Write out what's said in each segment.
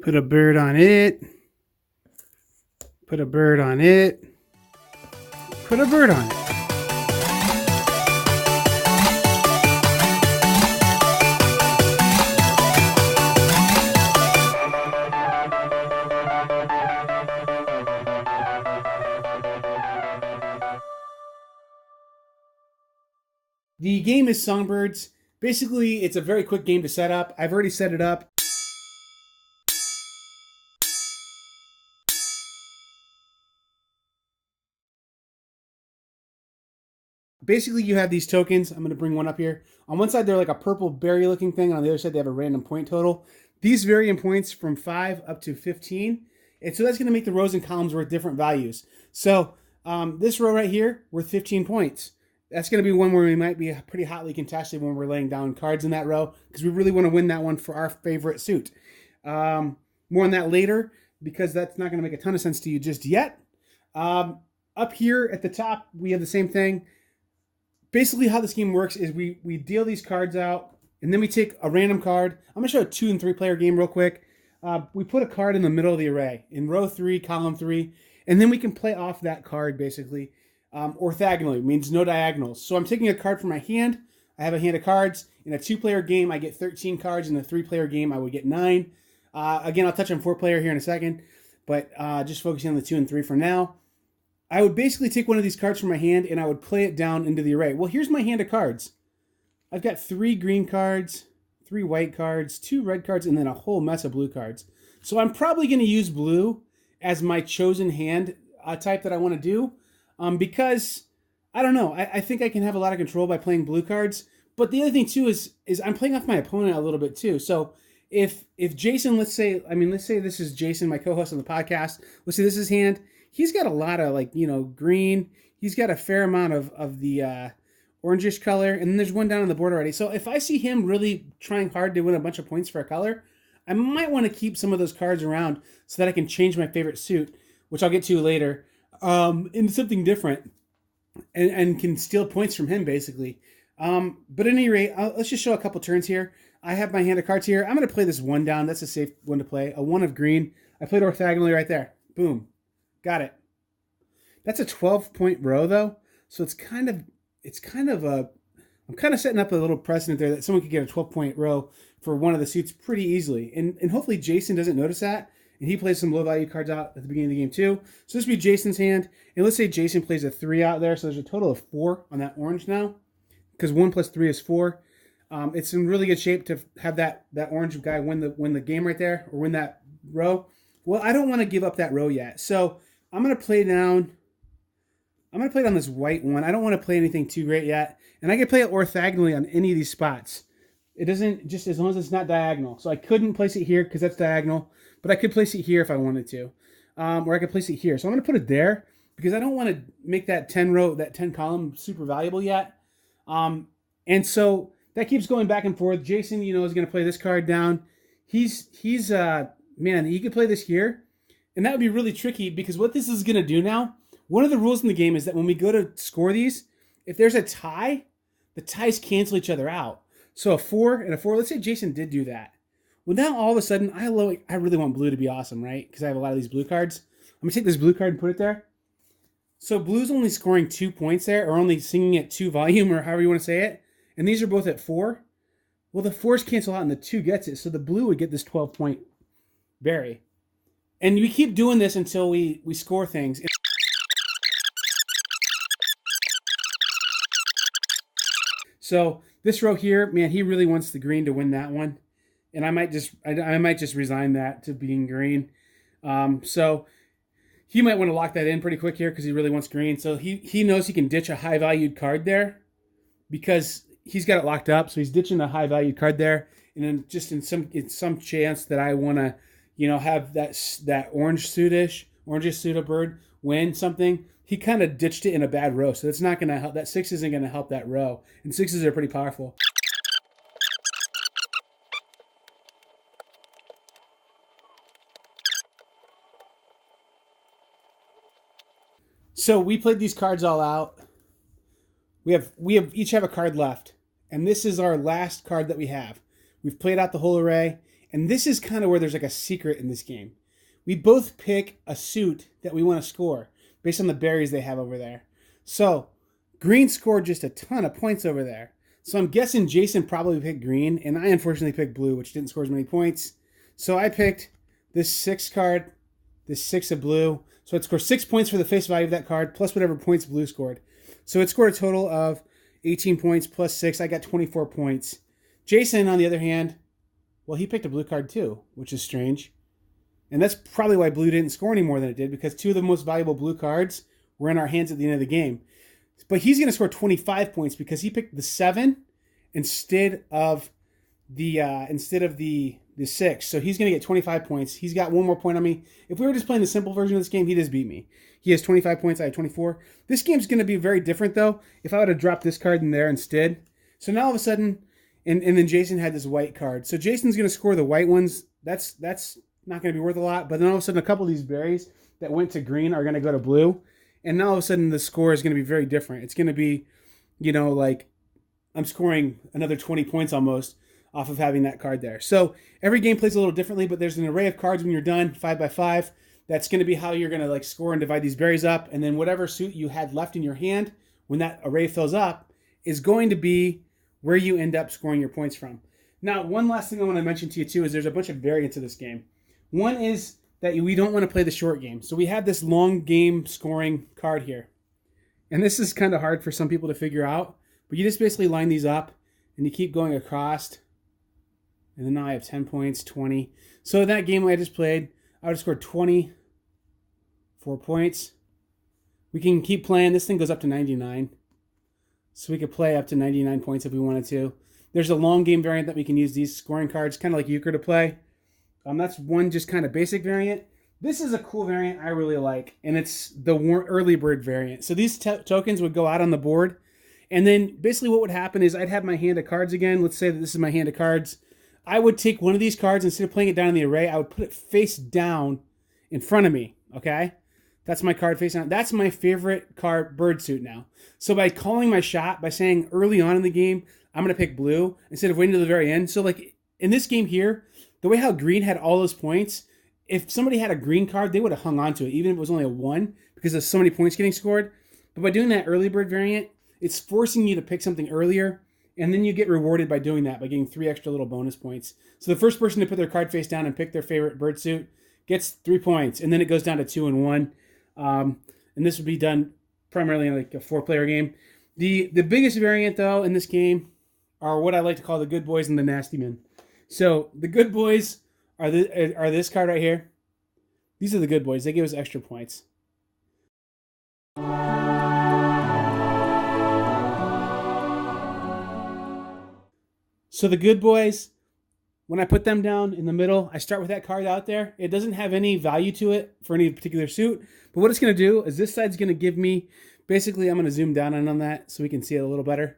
Put a bird on it. Put a bird on it. Put a bird on it. The game is Songbirds. Basically, it's a very quick game to set up. I've already set it up. Basically, you have these tokens. I'm going to bring one up here. On one side, they're like a purple berry looking thing. And on the other side, they have a random point total. These vary in points from 5 up to 15. And so that's going to make the rows and columns worth different values. So this row right here, worth 15 points. That's going to be one where we might be pretty hotly contested when we're laying down cards in that row, because we really want to win that one for our favorite suit. More on that later, because that's not going to make a ton of sense to you just yet. Up here at the top, we have the same thing. Basically, how this game works is we deal these cards out, and then we take a random card. I'm going to show a 2 and 3 player game real quick. We put a card in the middle of the array, in row 3, column 3, and then we can play off that card, basically. Orthogonally means no diagonals. So I'm taking a card from my hand. I have a hand of cards. In a 2-player game, I get 13 cards. In a 3-player game, I would get 9. Again, I'll touch on 4-player here in a second, but just focusing on the 2 and 3 for now. I would basically take one of these cards from my hand and I would play it down into the array. Well, here's my hand of cards. I've got 3 green cards, 3 white cards, 2 red cards, and then a whole mess of blue cards. So I'm probably going to use blue as my chosen hand type that I want to do, because, I don't know, I think I can have a lot of control by playing blue cards. But the other thing, too, is I'm playing off my opponent a little bit, too. So if Jason, let's say this is Jason, my co-host on the podcast. Let's say this is his hand. He's got a lot of, green. He's got a fair amount of the orangish color. And then there's one down on the board already. So if I see him really trying hard to win a bunch of points for a color, I might want to keep some of those cards around so that I can change my favorite suit, which I'll get to later, into something different and can steal points from him, basically. But at any rate, let's just show a couple turns here. I have my hand of cards here. I'm going to play this 1 down. That's a safe one to play. A 1 of green. I played orthogonally right there. Boom. Got it. That's a 12-point row, though. So I'm kind of setting up a little precedent there that someone could get a 12-point row for one of the suits pretty easily. And hopefully Jason doesn't notice that. And he plays some low-value cards out at the beginning of the game, too. So this would be Jason's hand. And let's say Jason plays a 3 out there. So there's a total of 4 on that orange now, because 1 plus 3 is 4. It's in really good shape to have that orange guy win the game right there, or win that row. Well, I don't want to give up that row yet. So I'm going to play down this white one. I don't want to play anything too great yet. And I can play it orthogonally on any of these spots. It doesn't, just as long as it's not diagonal. So I couldn't place it here because that's diagonal, but I could place it here if I wanted to. Or I could place it here. So I'm going to put it there because I don't want to make that 10 column super valuable yet. And so that keeps going back and forth. Jason, is going to play this card down. He's man, he could play this here. And that would be really tricky because what this is going to do now, one of the rules in the game is that when we go to score these, if there's a tie, the ties cancel each other out. So a 4 and a 4, let's say Jason did do that. Well, now all of a sudden, I really want blue to be awesome, right? Because I have a lot of these blue cards. I'm going to take this blue card and put it there. So blue's only scoring 2 points there, or only singing at 2 volume, or however you want to say it. And these are both at 4. Well, the 4s cancel out and the 2 gets it. So the blue would get this 12-point berry. And we keep doing this until we score things. So this row here, man, he really wants the green to win that one. And I might just resign that to being green. So he might want to lock that in pretty quick here because he really wants green. So he knows he can ditch a high-valued card there because he's got it locked up. So he's ditching a high-valued card there. And then just in some chance that I want to, have that orangish pseudo bird win something, he kind of ditched it in a bad row. So that's not going to help. That 6 isn't going to help that row. And 6s are pretty powerful. So we played these cards all out. We each have a card left. And this is our last card that we have. We've played out the whole array. And this is kind of where there's like a secret in this game. We both pick a suit that we want to score based on the berries they have over there. So green scored just a ton of points over there. So I'm guessing Jason probably picked green, and I unfortunately picked blue, which didn't score as many points. So I picked this 6 card, this 6 of blue. So it scored 6 points for the face value of that card, plus whatever points blue scored. So it scored a total of 18 points plus 6. I got 24 points. Jason, on the other hand, well, he picked a blue card too, which is strange. And that's probably why blue didn't score any more than it did, because 2 of the most valuable blue cards were in our hands at the end of the game. But he's going to score 25 points because he picked the 7 instead of the 6. So he's going to get 25 points. He's got 1 more point on me. If we were just playing the simple version of this game, he just beat me. He has 25 points. I have 24. This game's going to be very different, though, if I would have dropped this card in there instead. So now all of a sudden, and then Jason had this white card. So Jason's going to score the white ones. That's not going to be worth a lot. But then all of a sudden, a couple of these berries that went to green are going to go to blue. And now all of a sudden, the score is going to be very different. It's going to be, like I'm scoring another 20 points almost off of having that card there. So every game plays a little differently, but there's an array of cards when you're done, 5 by 5. That's going to be how you're going to score and divide these berries up. And then whatever suit you had left in your hand when that array fills up is going to be where you end up scoring your points from. Now, one last thing I want to mention to you too is there's a bunch of variants of this game. One is that we don't want to play the short game. So we have this long game scoring card here. And this is kind of hard for some people to figure out, but you just basically line these up and you keep going across. And then now I have 10 points, 20. So that game I just played, I would have scored 24 points. We can keep playing. This thing goes up to 99. So we could play up to 99 points if we wanted to. There's a long game variant that we can use these scoring cards, kind of like euchre to play. That's one just kind of basic variant. This is a cool variant I really like, and it's the early bird variant. So these tokens would go out on the board, and then basically what would happen is I'd have my hand of cards again. Let's say that this is my hand of cards. I would take one of these cards, instead of playing it down in the array, I would put it face down in front of me, okay? That's my card face down. That's my favorite card, bird suit now. So by calling my shot, by saying early on in the game, I'm going to pick blue, instead of waiting to the very end. So in this game here, the way how green had all those points, if somebody had a green card, they would have hung on to it, even if it was only a 1, because there's so many points getting scored. But by doing that early bird variant, it's forcing you to pick something earlier, and then you get rewarded by doing that, by getting 3 extra little bonus points. So the first person to put their card face down and pick their favorite bird suit gets 3 points, and then it goes down to 2 and 1. And this would be done primarily in a 4-player game. The biggest variant, though, in this game are what I like to call the good boys and the nasty men. So the good boys are this card right here. These are the good boys. They give us extra points. So the good boys, when I put them down in the middle, I start with that card out there. It doesn't have any value to it for any particular suit. But what it's going to do is this side's going to give me, basically I'm going to zoom down on that so we can see it a little better.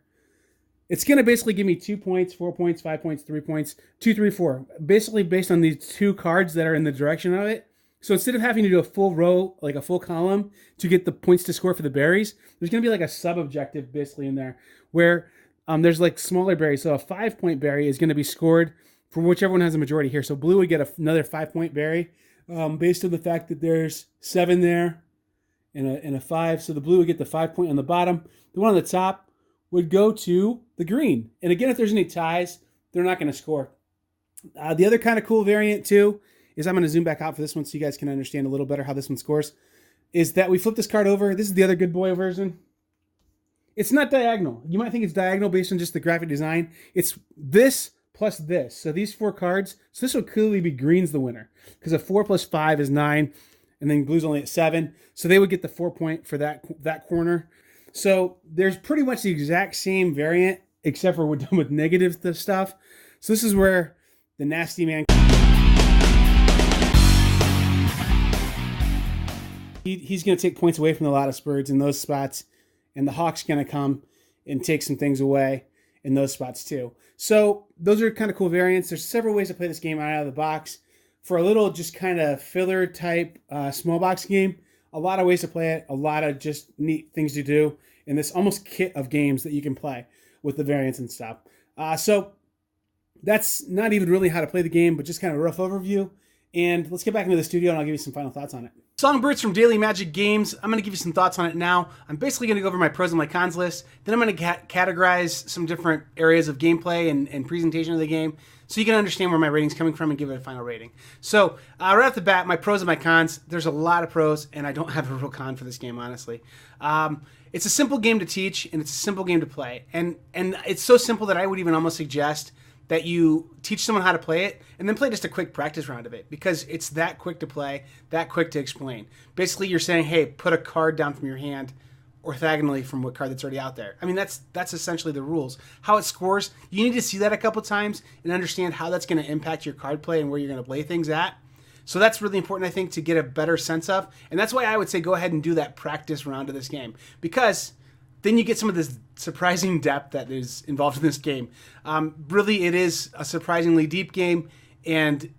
It's going to basically give me 2 points, 4 points, 5 points, 3 points, 2, 3, 4. Basically based on these 2 cards that are in the direction of it. So instead of having to do a full row, like a full column, to get the points to score for the berries, there's going to be a sub-objective basically in there where there's smaller berries. So a 5-point berry is going to be scored for whichever one has a majority here. So blue would get another 5-point berry based on the fact that there's 7 there and a 5. So the blue would get the 5-point on the bottom. The one on the top would go to the green. And again, if there's any ties, they're not going to score. The other kind of cool variant too is, I'm going to zoom back out for this one so you guys can understand a little better how this one scores, is that we flip this card over. This is the other good boy version. It's not diagonal. You might think it's diagonal based on just the graphic design. It's this plus this. So these 4 cards, so this would clearly be green's the winner, because a 4 plus 5 is 9, and then blue's only at 7. So they would get the 4-point for that corner. So there's pretty much the exact same variant, except for we're done with negative stuff. So this is where the nasty man, he's going to take points away from the Lotus Birds in those spots, and the Hawk's going to come and take some things away in those spots too. So those are kind of cool variants. There's several ways to play this game out of the box. For a little just kind of filler type small box game, a lot of ways to play it, a lot of just neat things to do in this almost kit of games that you can play with the variants and stuff. So that's not even really how to play the game, but just kind of a rough overview. And let's get back into the studio and I'll give you some final thoughts on it. Songbirds from Daily Magic Games. I'm going to give you some thoughts on it now. I'm basically going to go over my pros and my cons list. Then I'm going to categorize some different areas of gameplay and presentation of the game so you can understand where my rating's coming from and give it a final rating. So right off the bat, my pros and my cons. There's a lot of pros, and I don't have a real con for this game, honestly. It's a simple game to teach, and it's a simple game to play. And it's so simple that I would even almost suggest that you teach someone how to play it and then play just a quick practice round of it because it's that quick to play, that quick to explain. Basically, you're saying, hey, put a card down from your hand orthogonally from what card that's already out there. I mean, that's essentially the rules. How it scores, you need to see that a couple times and understand how that's going to impact your card play and where you're going to play things at. So that's really important, I think, to get a better sense of. And that's why I would say go ahead and do that practice round of this game because then you get some of this surprising depth that is involved in this game. Really, it is a surprisingly deep game, and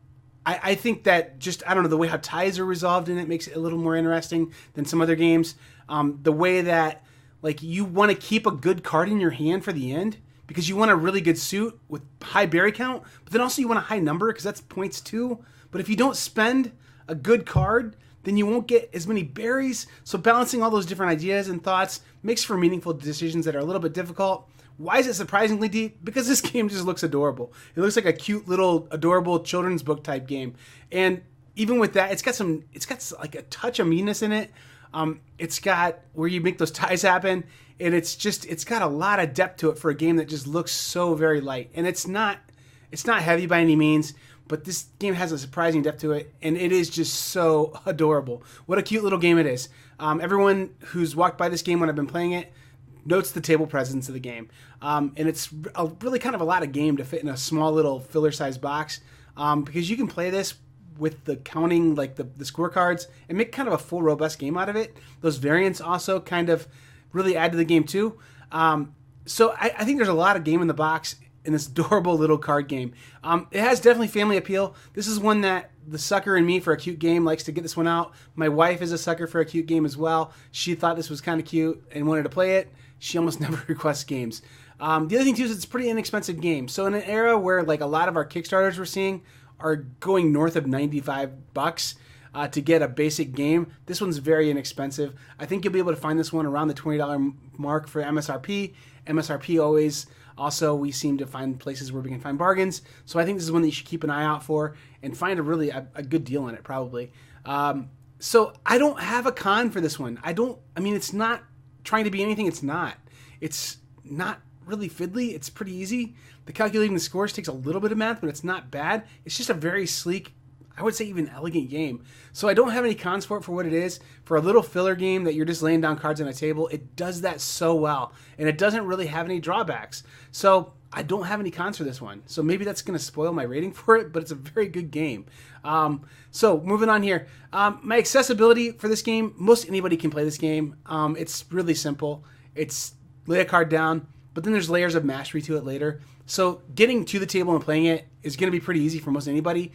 I think that just, I don't know, the way how ties are resolved in it makes it a little more interesting than some other games. The way that, like, you want to keep a good card in your hand for the end because you want a really good suit with high berry count, but then also you want a high number because that's points too. But if you don't spend a good card, then you won't get as many berries. So balancing all those different ideas and thoughts makes for meaningful decisions that are a little bit difficult. Why is it surprisingly deep? Because this game just looks adorable. It looks like a cute little adorable children's book type game. And even with that, it's got like a touch of meanness in it. It's got where you make those ties happen. And it's got a lot of depth to it for a game that just looks so very light. And it's not heavy by any means. But this game has a surprising depth to it, and it is just so adorable. What a cute little game it is. Everyone who's walked by this game when I've been playing it notes the table presence of the game. And it's really kind of a lot of game to fit in a small little filler-sized box because you can play this with the counting, like the scorecards, and make kind of a full, robust game out of it. Those variants also kind of really add to the game, too. So I think there's a lot of game in the box in this adorable little card game. It has definitely family appeal. This is one that the sucker in me for a cute game likes to get this one out. My wife is a sucker for a cute game as well. She thought this was kind of cute and wanted to play it. She almost never requests games. The other thing too is it's a pretty inexpensive game. So in an era where like a lot of our Kickstarters we're seeing are going north of $95 to get a basic game, this one's very inexpensive. I think you'll be able to find this one around the $20 mark for MSRP. MSRP always. Also, we seem to find places where we can find bargains. So I think this is one that you should keep an eye out for and find a good deal on it, probably. So I don't have a con for this one. It's not trying to be anything it's not. It's not really fiddly. It's pretty easy. The calculating the scores takes a little bit of math, but it's not bad. It's just a very sleek, I would say even elegant game. So I don't have any cons for it for what it is. For a little filler game that you're just laying down cards on a table, it does that so well. And it doesn't really have any drawbacks. So I don't have any cons for this one. So maybe that's going to spoil my rating for it, but it's a very good game. So moving on here. My accessibility for this game, most anybody can play this game. It's really simple. It's lay a card down, but then there's layers of mastery to it later. So getting to the table and playing it is going to be pretty easy for most anybody.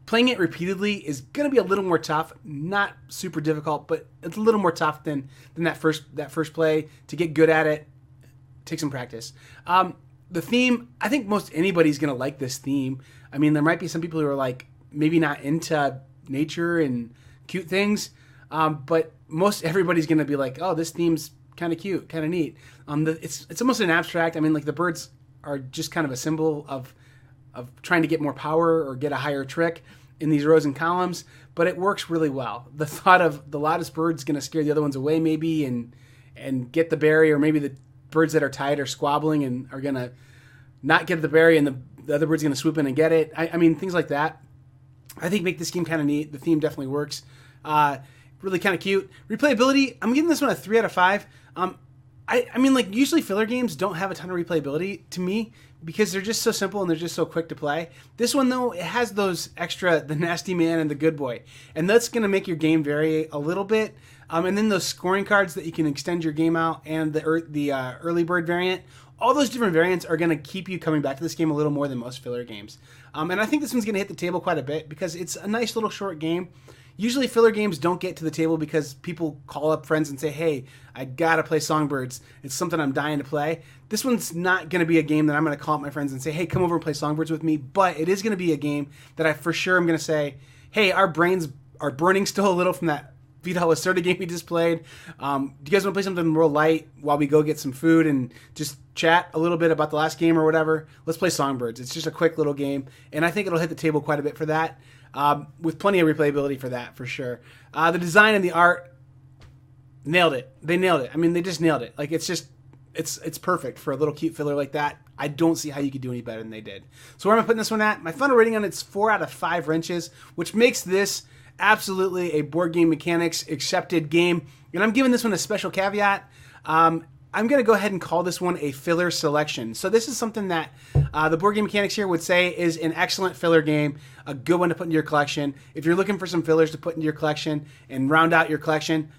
Playing it repeatedly is going to be a little more tough, not super difficult, but it's a little more tough than that first play. To get good at it, take some practice. The theme, I think most anybody's going to like this theme. I mean, there might be some people who are like maybe not into nature and cute things, but most everybody's going to be like, oh, this theme's kind of cute, kind of neat. It's almost an abstract. I mean, like the birds are just kind of a symbol of trying to get more power or get a higher trick in these rows and columns, but it works really well. The thought of the loudest bird's going to scare the other ones away maybe and get the berry, or maybe the birds that are tied are squabbling and are going to not get the berry and the other bird's going to swoop in and get it. I mean, things like that, I think make this game kind of neat. The theme definitely works. Really kind of cute. Replayability, I'm giving this one a 3 out of 5. I mean, like, usually filler games don't have a ton of replayability to me because they're just so simple and they're just so quick to play. This one, though, it has those extra, the nasty man and the good boy. And that's going to make your game vary a little bit. And then those scoring cards that you can extend your game out and the early bird variant, all those different variants are going to keep you coming back to this game a little more than most filler games. And I think this one's going to hit the table quite a bit because it's a nice little short game. Usually filler games don't get to the table because people call up friends and say, hey, I gotta play Songbirds. It's something I'm dying to play. This one's not gonna be a game that I'm gonna call up my friends and say, hey, come over and play Songbirds with me, but it is gonna be a game that I for sure am gonna say, hey, our brains are burning still a little from that Vital Lacerda game we just played. Do you guys want to play something real light while we go get some food and just chat a little bit about the last game or whatever? Let's play Songbirds. It's just a quick little game, and I think it'll hit the table quite a bit for that, with plenty of replayability for that, for sure. The design and the art, nailed it. They nailed it. I mean, they just nailed it. Like, it's just, it's perfect for a little cute filler like that. I don't see how you could do any better than they did. So where am I putting this one at? My final rating on it's 4 out of 5 wrenches, which makes this absolutely a board game mechanics accepted game. And I'm giving this one a special caveat. I'm going to go ahead and call this one a filler selection. So this is something that the board game mechanics here would say is an excellent filler game, a good one to put into your collection. If you're looking for some fillers to put into your collection and round out your collection,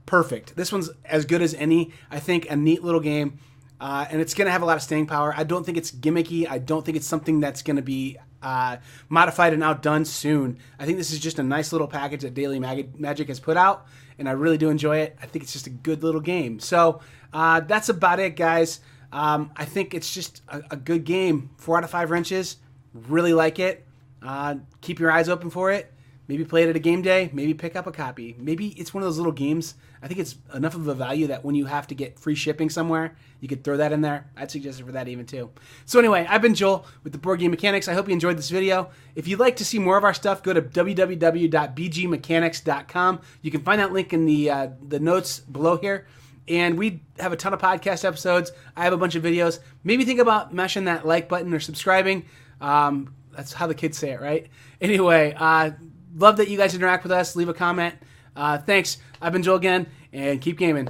perfect. This one's as good as any. I think a neat little game. And it's going to have a lot of staying power. I don't think it's gimmicky. I don't think it's something that's going to be modified and outdone soon. I think this is just a nice little package that Daily Magic has put out, and I really do enjoy it. I think it's just a good little game. So that's about it, guys. I think it's just a good game. 4 out of 5 wrenches. Really like it. Keep your eyes open for it. Maybe play it at a game day. Maybe pick up a copy. Maybe it's one of those little games. I think it's enough of a value that when you have to get free shipping somewhere, you could throw that in there. I'd suggest it for that even too. So anyway, I've been Joel with the Board Game Mechanics. I hope you enjoyed this video. If you'd like to see more of our stuff, go to www.bgmechanics.com. You can find that link in the notes below here. And we have a ton of podcast episodes. I have a bunch of videos. Maybe think about mashing that like button or subscribing. That's how the kids say it, right? Anyway, love that you guys interact with us. Leave a comment. Thanks. I've been Joel again, and keep gaming.